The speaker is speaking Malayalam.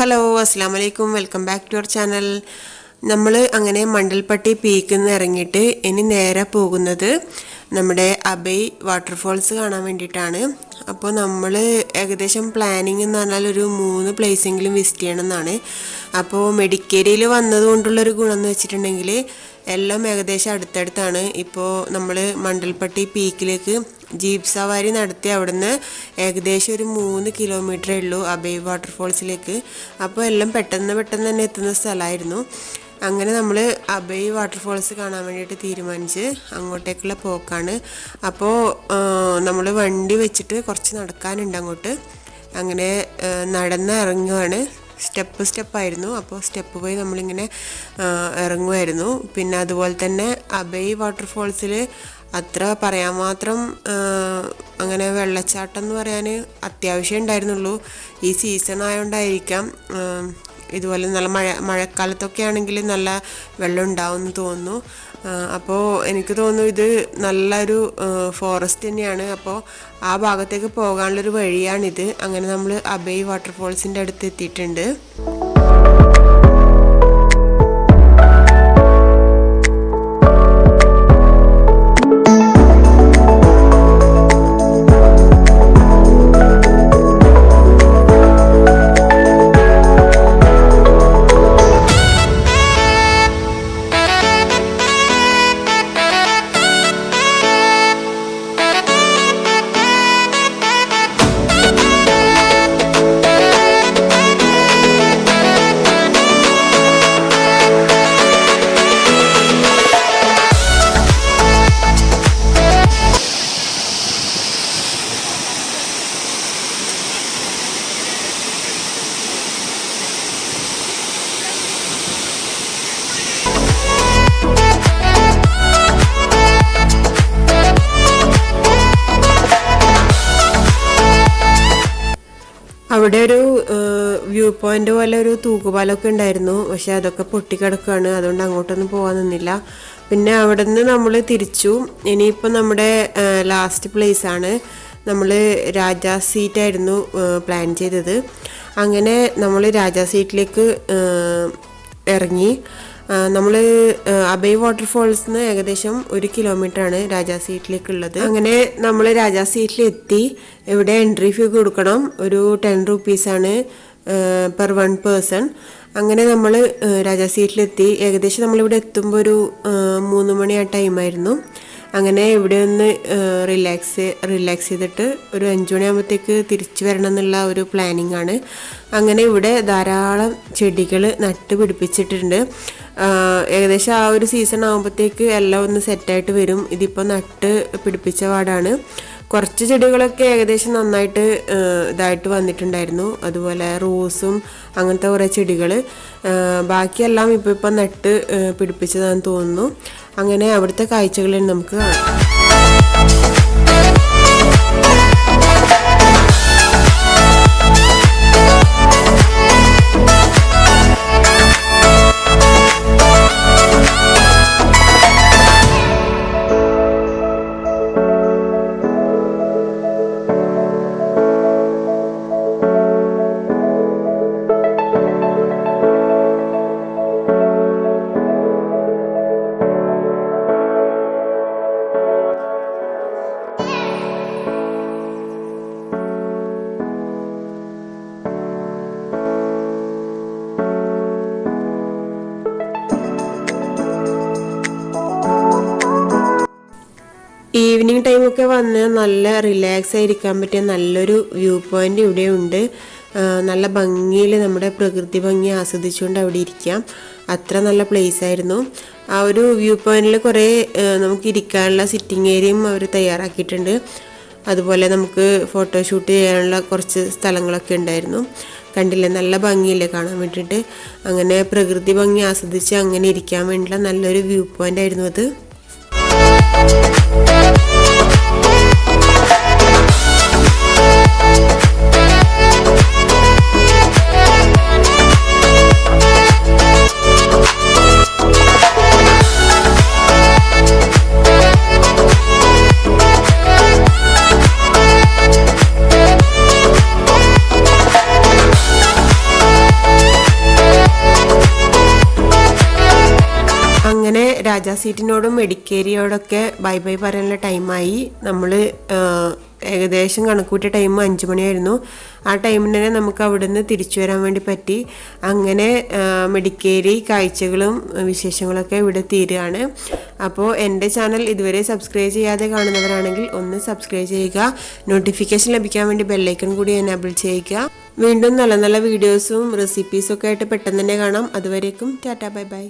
ഹലോ അസ്സലാമു അലൈക്കും welcome back to our channel. നമ്മൾ അങ്ങനെ മണ്ടൽപ്പട്ടി പീക്കിൽ നിന്ന് ഇറങ്ങിയിട്ട് ഇനി നേരെ പോകുന്നത് നമ്മുടെ അബൈ വാട്ടർഫോൾസ് കാണാൻ വേണ്ടിയിട്ടാണ്. അപ്പോൾ നമ്മൾ ഏകദേശം പ്ലാനിങ് എന്ന് പറഞ്ഞാൽ ഒരു 3 പ്ലേസെങ്കിലും വിസിറ്റ് ചെയ്യണം എന്നാണ്. അപ്പോൾ മെഡിക്കേരിയിൽ വന്നതുകൊണ്ടുള്ളൊരു ഗുണം എന്ന് വെച്ചിട്ടുണ്ടെങ്കിൽ എല്ലാം ഏകദേശം അടുത്തടുത്താണ്. ഇപ്പോൾ നമ്മൾ മണ്ടൽപ്പട്ടി പീക്കിലേക്ക് ജീപ്പ് സവാരി നടത്തി അവിടുന്ന് ഏകദേശം ഒരു 3 കിലോമീറ്ററേ ഉള്ളൂ അബൈ വാട്ടർഫോൾസിലേക്ക്. അപ്പോൾ എല്ലാം പെട്ടെന്ന് തന്നെ എത്തുന്ന സ്ഥലമായിരുന്നു. അങ്ങനെ നമ്മൾ അബൈ വാട്ടർഫോൾസ് കാണാൻ വേണ്ടിയിട്ട് തീരുമാനിച്ച് അങ്ങോട്ടേക്കുള്ള പോക്കാണ്. അപ്പോൾ നമ്മൾ വണ്ടി വെച്ചിട്ട് കുറച്ച് നടക്കാനുണ്ട് അങ്ങോട്ട്. അങ്ങനെ നടന്ന് ഇറങ്ങുവാണ്. സ്റ്റെപ്പായിരുന്നു. അപ്പോൾ സ്റ്റെപ്പ് പോയി നമ്മളിങ്ങനെ ഇറങ്ങുമായിരുന്നു. പിന്നെ അതുപോലെ തന്നെ അബൈ വാട്ടർഫോൾസിൽ അത്ര പറയാൻ മാത്രം അങ്ങനെ വെള്ളച്ചാട്ടം എന്ന് പറയാൻ അത്യാവശ്യം ഉണ്ടായിരുന്നുള്ളൂ. ഈ സീസൺ ആയതുകൊണ്ടായിരിക്കാം. ഇതുപോലെ നല്ല മഴക്കാലത്തൊക്കെ ആണെങ്കിൽ നല്ല വെള്ളം ഉണ്ടാവും എന്ന് തോന്നുന്നു. അപ്പോൾ എനിക്ക് തോന്നുന്നു ഇത് നല്ലൊരു ഫോറസ്റ്റ് തന്നെയാണ്. അപ്പോൾ ആ ഭാഗത്തേക്ക് പോകാനുള്ളൊരു വഴിയാണിത്. അങ്ങനെ നമ്മൾ അബൈ വാട്ടർഫോൾസിൻ്റെ അടുത്ത് എത്തിയിട്ടുണ്ട്. അവിടെ ഒരു വ്യൂ പോയിന്റ് പോലെ ഒരു തൂക്കുപാലമൊക്കെ ഉണ്ടായിരുന്നു. പക്ഷെ അതൊക്കെ പൊട്ടിക്കിടക്കുകയാണ്. അതുകൊണ്ട് അങ്ങോട്ടൊന്നും പോകാൻ നിന്നില്ല. പിന്നെ അവിടെ നിന്ന് നമ്മൾ തിരിച്ചു. ഇനിയിപ്പോൾ നമ്മുടെ ലാസ്റ്റ് പ്ലേസ് ആണ്. നമ്മൾ രാജാ സീറ്റായിരുന്നു പ്ലാൻ ചെയ്തത്. അങ്ങനെ നമ്മൾ രാജാ സീറ്റിലേക്ക് ഇറങ്ങി. നമ്മൾ അബൈ വാട്ടർഫോൾസിൽ നിന്ന് ഏകദേശം 1 കിലോമീറ്ററാണ് രാജാ സീറ്റിലേക്കുള്ളത്. അങ്ങനെ നമ്മൾ രാജാ സീറ്റിലെത്തി. ഇവിടെ എൻട്രി ഫീ കൊടുക്കണം. ഒരു 10 റുപ്പീസാണ് പെർ 1 പേഴ്സൺ. അങ്ങനെ നമ്മൾ രാജാ സീറ്റിലെത്തി. ഏകദേശം നമ്മളിവിടെ എത്തുമ്പോൾ ഒരു 3 മണി ആ ടൈമായിരുന്നു. അങ്ങനെ ഇവിടെ ഒന്ന് റിലാക്സ് ചെയ്തിട്ട് ഒരു 5 മണിയാകുമ്പോഴത്തേക്ക് തിരിച്ചു വരണം എന്നുള്ള ഒരു പ്ലാനിങ് ആണ്. അങ്ങനെ ഇവിടെ ധാരാളം ചെടികൾ നട്ട് പിടിപ്പിച്ചിട്ടുണ്ട്. ഏകദേശം ആ ഒരു സീസൺ ആകുമ്പോഴത്തേക്ക് എല്ലാം ഒന്ന് സെറ്റായിട്ട് വരും. ഇതിപ്പോൾ നട്ട് പിടിപ്പിച്ച പാടാണ്. കുറച്ച് ചെടികളൊക്കെ ഏകദേശം നന്നായിട്ട് ഇതായിട്ട് വന്നിട്ടുണ്ടായിരുന്നു. അതുപോലെ റോസും അങ്ങനത്തെ കുറേ ചെടികൾ. ബാക്കിയെല്ലാം ഇപ്പം നട്ട് പിടിപ്പിച്ചതാണെന്ന് തോന്നുന്നു. അങ്ങനെ അവിടുത്തെ കാഴ്ചകളിൽ നമുക്ക് കാണാം. ഈവനിങ് ടൈമൊക്കെ വന്ന് നല്ല റിലാക്സ് ആയിരിക്കാൻ പറ്റിയ നല്ലൊരു വ്യൂ പോയിന്റ് ഇവിടെ ഉണ്ട്. നല്ല ഭംഗിയിൽ നമ്മുടെ പ്രകൃതി ഭംഗി ആസ്വദിച്ചുകൊണ്ട് അവിടെ ഇരിക്കാം. അത്ര നല്ല പ്ലേസ് ആയിരുന്നു. ആ ഒരു വ്യൂ പോയിന്റിൽ കുറേ നമുക്ക് ഇരിക്കാനുള്ള സിറ്റിംഗ് ഏരിയയും അവർ തയ്യാറാക്കിയിട്ടുണ്ട്. അതുപോലെ നമുക്ക് ഫോട്ടോഷൂട്ട് ചെയ്യാനുള്ള കുറച്ച് സ്ഥലങ്ങളൊക്കെ ഉണ്ടായിരുന്നു. കണ്ടില്ലേ, നല്ല ഭംഗിയില്ലേ കാണാൻ വേണ്ടിയിട്ട്. അങ്ങനെ പ്രകൃതി ഭംഗി ആസ്വദിച്ച് അങ്ങനെ ഇരിക്കാൻ വേണ്ടിയുള്ള നല്ലൊരു വ്യൂ പോയിന്റ് ആയിരുന്നു അത്. രാജാ സീറ്റിനോടും മെഡിക്കേരിയോടൊക്കെ ബൈ ബൈ പറയാനുള്ള ടൈമായി. നമ്മൾ ഏകദേശം കണക്കൂട്ടിയ ടൈം 5 മണിയായിരുന്നു. ആ ടൈമിന് തന്നെ നമുക്ക് അവിടെ നിന്ന് തിരിച്ചു വരാൻ വേണ്ടി പറ്റി. അങ്ങനെ മെഡിക്കേരി കാഴ്ചകളും വിശേഷങ്ങളൊക്കെ ഇവിടെ തീരുകയാണ്. അപ്പോൾ എൻ്റെ ചാനൽ ഇതുവരെ സബ്സ്ക്രൈബ് ചെയ്യാതെ കാണുന്നവരാണെങ്കിൽ ഒന്ന് സബ്സ്ക്രൈബ് ചെയ്യുക. നോട്ടിഫിക്കേഷൻ ലഭിക്കാൻ വേണ്ടി ബെല്ലൈക്കൺ കൂടി എനേബിൾ ചെയ്യുക. വീണ്ടും നല്ല നല്ല വീഡിയോസും റെസിപ്പീസും ഒക്കെ ആയിട്ട് പെട്ടെന്ന് തന്നെ കാണാം. അതുവരേക്കും ടാറ്റാ ബൈ ബൈ.